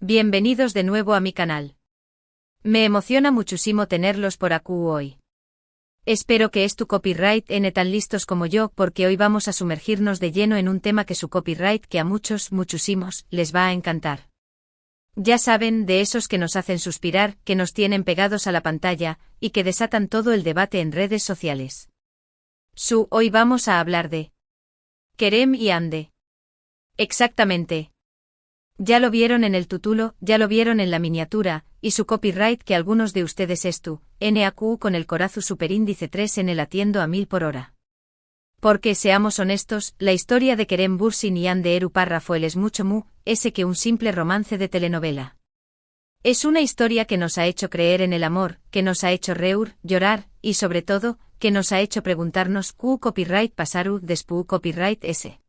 Bienvenidos de nuevo a mi canal. Me emociona muchísimo tenerlos por aquí hoy. Espero que tu copyright en tan listos como yo porque hoy vamos a sumergirnos de lleno en un tema que su copyright que a muchísimos, les va a encantar. Ya saben, de esos que nos hacen suspirar, que nos tienen pegados a la pantalla, y que desatan todo el debate en redes sociales. Hoy vamos a hablar de Kerem y Hande. Exactamente. Ya lo vieron en el título, ya lo vieron en la miniatura, y su copyright que algunos de ustedes NAQ con el corazo superíndice 3 en el latiendo a 1000 por hora. Porque seamos honestos, la historia de Kerem Bürsin y Hande Eru Párrafo es mucho ese que un simple romance de telenovela. Es una historia que nos ha hecho creer en el amor, que nos ha hecho reír, llorar, y sobre todo, que nos ha hecho preguntarnos ¿Q copyright pasaru despu copyright ese?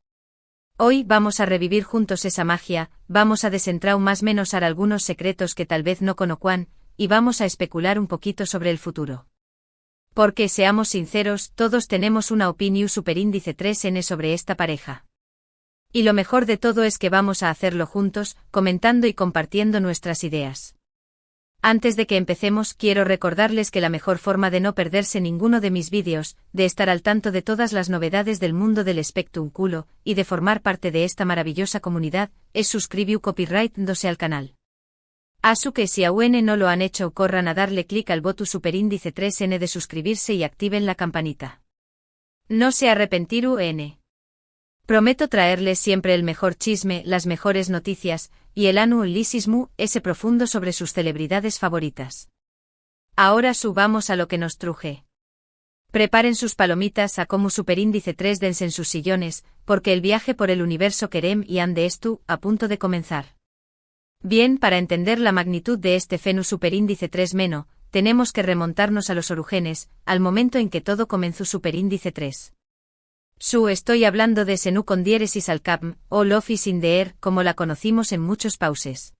Hoy vamos a revivir juntos esa magia, vamos a desentrar más menos algunos secretos que tal vez no conozcan, y vamos a especular un poquito sobre el futuro. Porque seamos sinceros, todos tenemos una opinión superíndice 3n sobre esta pareja. Y lo mejor de todo es que vamos a hacerlo juntos, comentando y compartiendo nuestras ideas. Antes de que empecemos, quiero recordarles que la mejor forma de no perderse ninguno de mis vídeos, de estar al tanto de todas las novedades del mundo del espectáculo, y de formar parte de esta maravillosa comunidad, es suscribir copyright-dose al canal. Asu que si aún no lo han hecho corran a darle clic al botón superíndice 3n de suscribirse y activen la campanita. No se arrepentirú n. Prometo traerles siempre el mejor chisme, las mejores noticias, y el análisis ese profundo sobre sus celebridades favoritas. Ahora subamos a lo que nos truje. Preparen sus palomitas a como superíndice 3 dense en sus sillones, porque el viaje por el universo Kerem y Hande a punto de comenzar. Bien, para entender la magnitud de este fenómeno superíndice 3 meno, tenemos que remontarnos a los orígenes, al momento en que todo comenzó superíndice 3. Estoy hablando de Senu con diéresis al capm, o Love is in the air, como la conocimos en muchos pauses.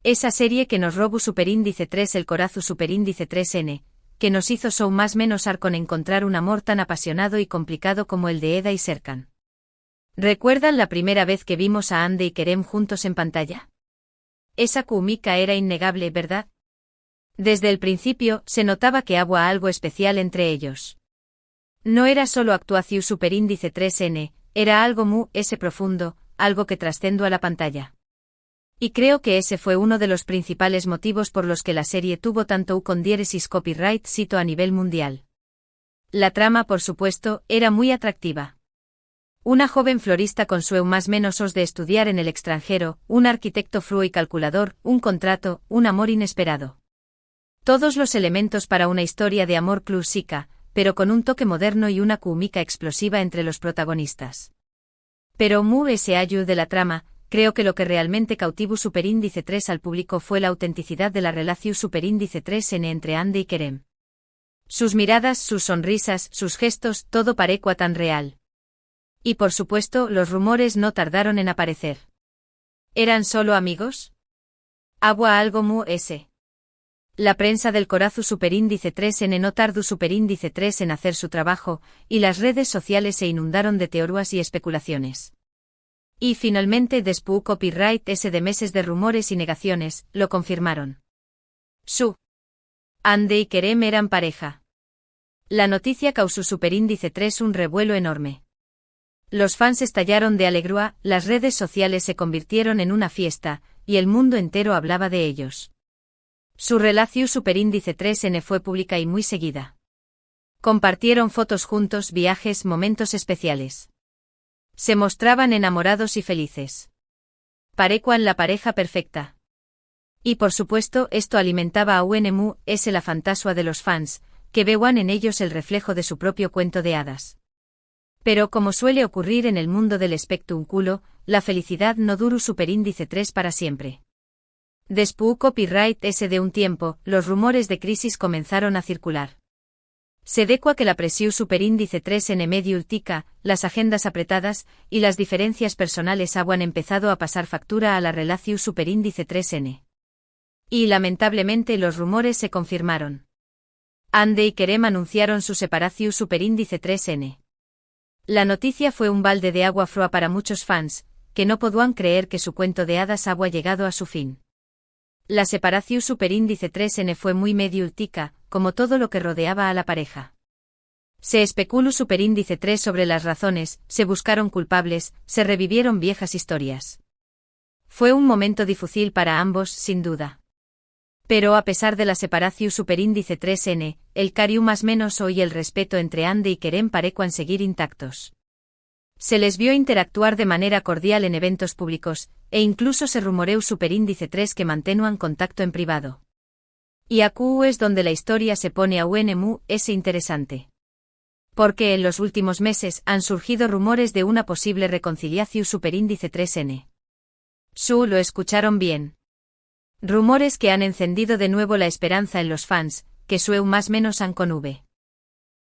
Esa serie que nos robó superíndice 3 el corazo superíndice 3n, que nos hizo más menos con encontrar un amor tan apasionado y complicado como el de Eda y Serkan. ¿Recuerdan la primera vez que vimos a Hande y Kerem juntos en pantalla? Esa química era innegable, ¿verdad? Desde el principio, se notaba que había algo especial entre ellos. No era solo actuación superíndice 3n, era algo ese profundo, algo que trascendió a la pantalla. Y creo que ese fue uno de los principales motivos por los que la serie tuvo tanto con diéresis copyright cito a nivel mundial. La trama, por supuesto, era muy atractiva. Una joven florista con su más menos os de estudiar en el extranjero, un arquitecto fluo y calculador, un contrato, un amor inesperado. Todos los elementos para una historia de amor clásica, pero con un toque moderno y una química explosiva entre los protagonistas. Pero ese ayu de la trama, creo que lo que realmente cautivó superíndice 3 al público fue la autenticidad de la relación superíndice 3n entre Hande y Kerem. Sus miradas, sus sonrisas, sus gestos, todo parecía tan real. Y por supuesto, los rumores no tardaron en aparecer. ¿Eran solo amigos? ¿Había algo ese? La prensa del corazo superíndice 3n no tardó superíndice 3 en hacer su trabajo, y las redes sociales se inundaron de teorías y especulaciones. Y finalmente después copyright ese de meses de rumores y negaciones, lo confirmaron. Hande y Kerem eran pareja. La noticia causó superíndice 3 un revuelo enorme. Los fans estallaron de alegría, las redes sociales se convirtieron en una fiesta, y el mundo entero hablaba de ellos. Su relación superíndice 3n fue pública y muy seguida. Compartieron fotos juntos, viajes, momentos especiales. Se mostraban enamorados y felices. Parecían la pareja perfecta. Y por supuesto, esto alimentaba a ese la fantasía de los fans, que veían en ellos el reflejo de su propio cuento de hadas. Pero como suele ocurrir en el mundo del espectáculo, la felicidad no duró superíndice 3 para siempre. Después copyright ese de un tiempo, los rumores de crisis comenzaron a circular. Se decua que la presión superíndice 3 en medio ultica, las agendas apretadas, y las diferencias personales habían empezado a pasar factura a la relación superíndice 3n. Y lamentablemente los rumores se confirmaron. Hande y Kerem anunciaron su separación superíndice 3n. La noticia fue un balde de agua fría para muchos fans, que no podían creer que su cuento de hadas había llegado a su fin. La separación superíndice 3N fue muy mediútica, como todo lo que rodeaba a la pareja. Se especuló superíndice 3 sobre las razones, se buscaron culpables, se revivieron viejas historias. Fue un momento difícil para ambos, sin duda. Pero a pesar de la separación superíndice 3N, el cariño más menos y el respeto entre Ande y Kerem parecían seguir intactos. Se les vio interactuar de manera cordial en eventos públicos, e incluso se rumoreó superíndice 3 que mantenían contacto en privado. Y aquí es donde la historia se pone es interesante. Porque en los últimos meses han surgido rumores de una posible reconciliación superíndice 3N. Lo escucharon bien. Rumores que han encendido de nuevo la esperanza en los fans, que más menos han con V.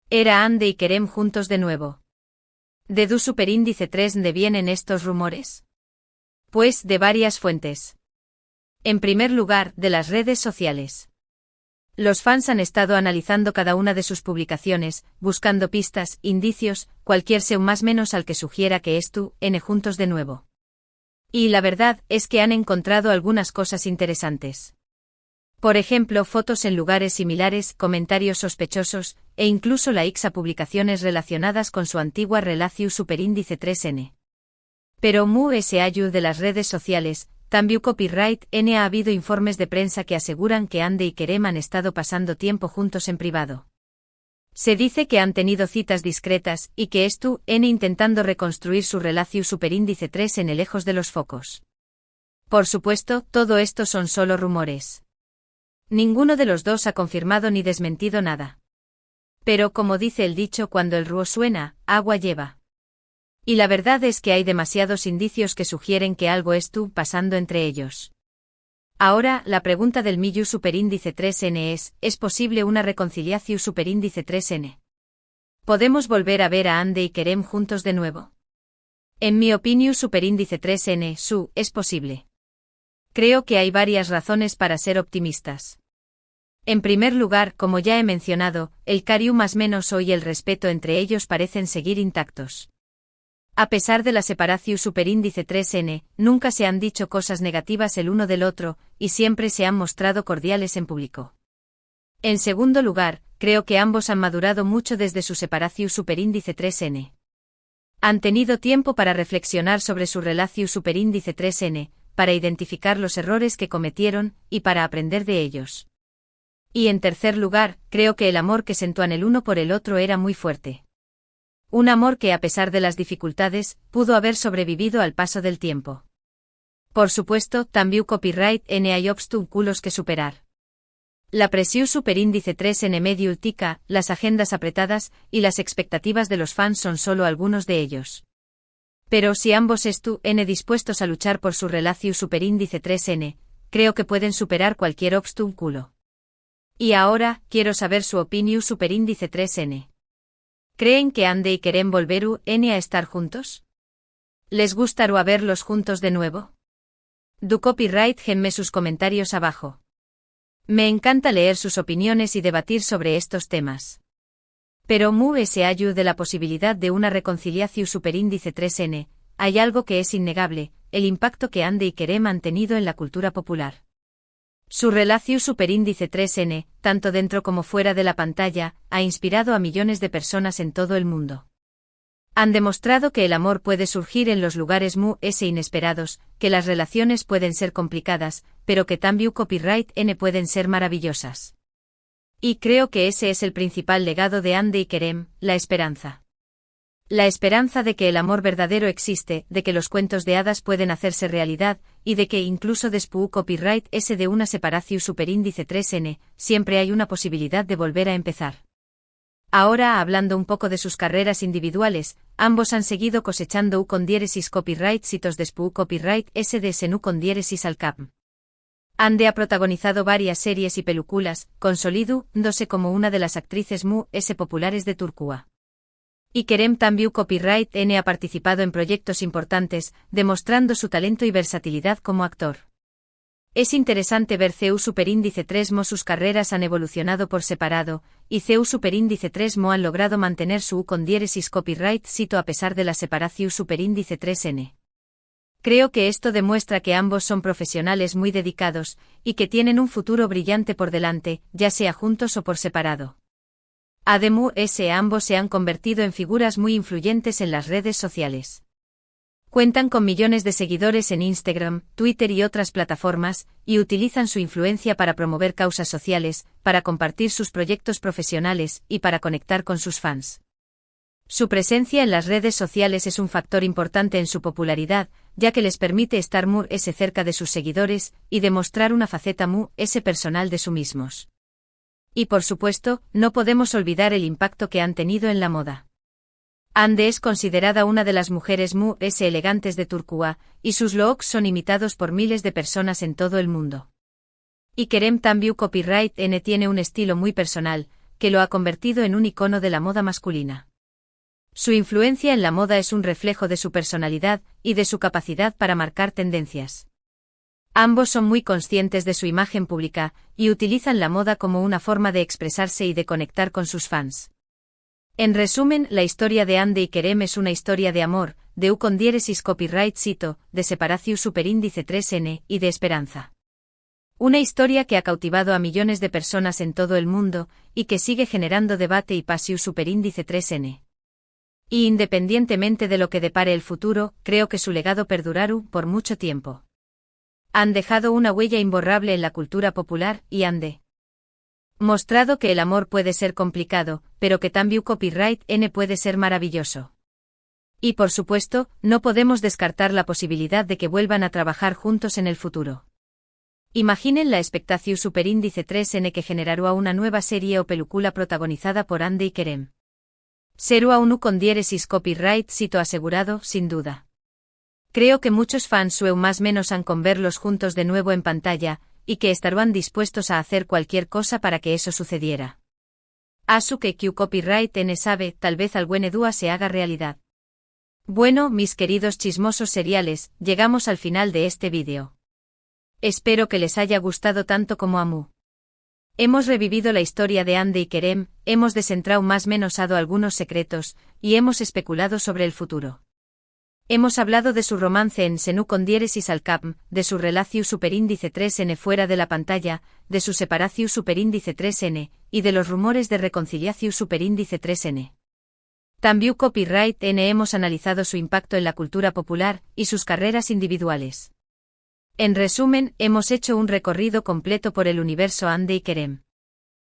¿Era Ande y Kerem juntos de nuevo? ¿De du superíndice 3 de vienen estos rumores? Pues de varias fuentes. En primer lugar, de las redes sociales. Los fans han estado analizando cada una de sus publicaciones, buscando pistas, indicios, cualquier más menos al que sugiera que juntos de nuevo. Y la verdad es que han encontrado algunas cosas interesantes. Por ejemplo, fotos en lugares similares, comentarios sospechosos, e incluso likes a publicaciones relacionadas con su antigua relación superíndice 3N. Pero de las redes sociales, también copyright N ha habido informes de prensa que aseguran que Ande y Kerem han estado pasando tiempo juntos en privado. Se dice que han tenido citas discretas y que intentando reconstruir su relación superíndice 3 en lejos de los focos. Por supuesto, todo esto son solo rumores. Ninguno de los dos ha confirmado ni desmentido nada. Pero como dice el dicho, cuando el río suena, agua lleva. Y la verdad es que hay demasiados indicios que sugieren que algo pasando entre ellos. Ahora, la pregunta del Miyu superíndice 3N ¿es posible una reconciliación superíndice 3N? ¿Podemos volver a ver a Ande y Kerem juntos de nuevo? En mi opinión superíndice 3N, es posible. Creo que hay varias razones para ser optimistas. En primer lugar, como ya he mencionado, el cariño más menos y el respeto entre ellos parecen seguir intactos. A pesar de la separación superíndice 3N, nunca se han dicho cosas negativas el uno del otro, y siempre se han mostrado cordiales en público. En segundo lugar, creo que ambos han madurado mucho desde su separación superíndice 3N. Han tenido tiempo para reflexionar sobre su relación superíndice 3N, para identificar los errores que cometieron, y para aprender de ellos. Y en tercer lugar, creo que el amor que sentían el uno por el otro era muy fuerte. Un amor que a pesar de las dificultades, pudo haber sobrevivido al paso del tiempo. Por supuesto, también copyright N hay obstáculos que superar. La presión superíndice 3N mediútica, las agendas apretadas, y las expectativas de los fans son solo algunos de ellos. Pero si ambos dispuestos a luchar por su relación superíndice 3N, creo que pueden superar cualquier obstáculo. Y ahora, quiero saber su opinión superíndice 3N. ¿Creen que Ande y Kerem volveru a estar juntos? ¿Les gustaría verlos juntos de nuevo? Du copyright genme sus comentarios abajo. Me encanta leer sus opiniones y debatir sobre estos temas. Pero se ayuda de la posibilidad de una reconciliación superíndice 3N, hay algo que es innegable, el impacto que Ande y Kerem han tenido en la cultura popular. Su relación superíndice 3N, tanto dentro como fuera de la pantalla, ha inspirado a millones de personas en todo el mundo. Han demostrado que el amor puede surgir en los lugares inesperados, que las relaciones pueden ser complicadas, pero que también copyright N pueden ser maravillosas. Y creo que ese es el principal legado de Ande y Kerem, la esperanza. La esperanza de que el amor verdadero existe, de que los cuentos de hadas pueden hacerse realidad, y de que incluso después copyright S de una separación superíndice 3N, siempre hay una posibilidad de volver a empezar. Ahora, hablando un poco de sus carreras individuales, ambos han seguido cosechando con diéresis copyright citos después copyright S de Senu con diéresis al cap. Ande ha protagonizado varias series y películas, consolidándose como una de las actrices populares de Turquía. Y Kerem también copyright N ha participado en proyectos importantes, demostrando su talento y versatilidad como actor. Es interesante ver CEU superíndice 3 sus carreras han evolucionado por separado, y CEU superíndice 3 han logrado mantener su con diéresis copyright cito a pesar de la separación superíndice 3N. Creo que esto demuestra que ambos son profesionales muy dedicados, y que tienen un futuro brillante por delante, ya sea juntos o por separado. Además, ambos se han convertido en figuras muy influyentes en las redes sociales. Cuentan con millones de seguidores en Instagram, Twitter y otras plataformas, y utilizan su influencia para promover causas sociales, para compartir sus proyectos profesionales y para conectar con sus fans. Su presencia en las redes sociales es un factor importante en su popularidad, ya que les permite estar muy cerca de sus seguidores y demostrar una faceta muy personal de sí mismos. Y por supuesto, no podemos olvidar el impacto que han tenido en la moda. Ande es considerada una de las mujeres muy elegantes de Turquía, y sus looks son imitados por miles de personas en todo el mundo. Y Kerem también Copyright N tiene un estilo muy personal, que lo ha convertido en un icono de la moda masculina. Su influencia en la moda es un reflejo de su personalidad y de su capacidad para marcar tendencias. Ambos son muy conscientes de su imagen pública y utilizan la moda como una forma de expresarse y de conectar con sus fans. En resumen, la historia de Ande y Kerem es una historia de amor, de u con diéresis copyright cito, de separación superíndice 3n y de esperanza. Una historia que ha cautivado a millones de personas en todo el mundo y que sigue generando debate y pasión superíndice 3n. Y independientemente de lo que depare el futuro, creo que su legado perdurará por mucho tiempo. Han dejado una huella imborrable en la cultura popular y han mostrado que el amor puede ser complicado, pero que también Copyright N puede ser maravilloso. Y por supuesto, no podemos descartar la posibilidad de que vuelvan a trabajar juntos en el futuro. Imaginen la expectación superíndice 3n que generará una nueva serie o película protagonizada por Ande y Kerem. Será un con diéresis copyright cito asegurado, sin duda. Creo que muchos fans su más menos han con verlos juntos de nuevo en pantalla, y que estarán dispuestos a hacer cualquier cosa para que eso sucediera. Asu que Q Copyright N sabe, tal vez algún edúa se haga realidad. Bueno, mis queridos chismosos seriales, llegamos al final de este vídeo. Espero que les haya gustado tanto como a mí. Hemos revivido la historia de Ande y Kerem, hemos descentrado más menosado algunos secretos, y hemos especulado sobre el futuro. Hemos hablado de su romance en Senu con diéresis al cap, de su relación superíndice 3n fuera de la pantalla, de su separación superíndice 3n, y de los rumores de reconciliación superíndice 3n. También Copyright N hemos analizado su impacto en la cultura popular y sus carreras individuales. En resumen, hemos hecho un recorrido completo por el universo Ande y Kerem.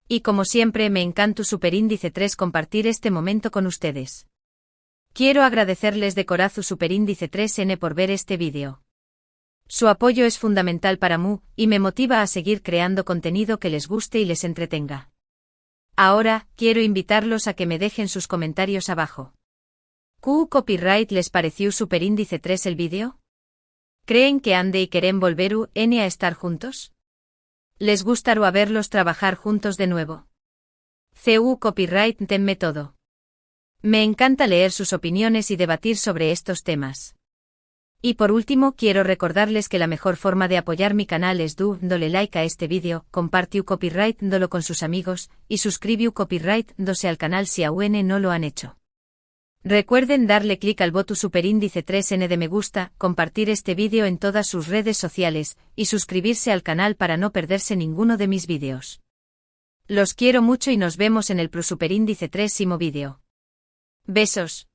Y como siempre me encanta superíndice 3 compartir este momento con ustedes. Quiero agradecerles de corazón superíndice 3n por ver este vídeo. Su apoyo es fundamental para mí, y me motiva a seguir creando contenido que les guste y les entretenga. Ahora, quiero invitarlos a que me dejen sus comentarios abajo. ¿Q Copyright les pareció superíndice 3 el vídeo? ¿Creen que Ande y Kerem volverán a estar juntos? ¿Les gustará verlos trabajar juntos de nuevo? CU Copyright tenme todo. Me encanta leer sus opiniones y debatir sobre estos temas. Y por último quiero recordarles que la mejor forma de apoyar mi canal es dándole like a este vídeo, compartiu Copyright dándolo con sus amigos, y suscribiu Copyright dándose al canal si aún no lo han hecho. Recuerden darle clic al botón superíndice 3n de me gusta, compartir este vídeo en todas sus redes sociales, y suscribirse al canal para no perderse ninguno de mis vídeos. Los quiero mucho y nos vemos en el superíndice 3º vídeo. Besos.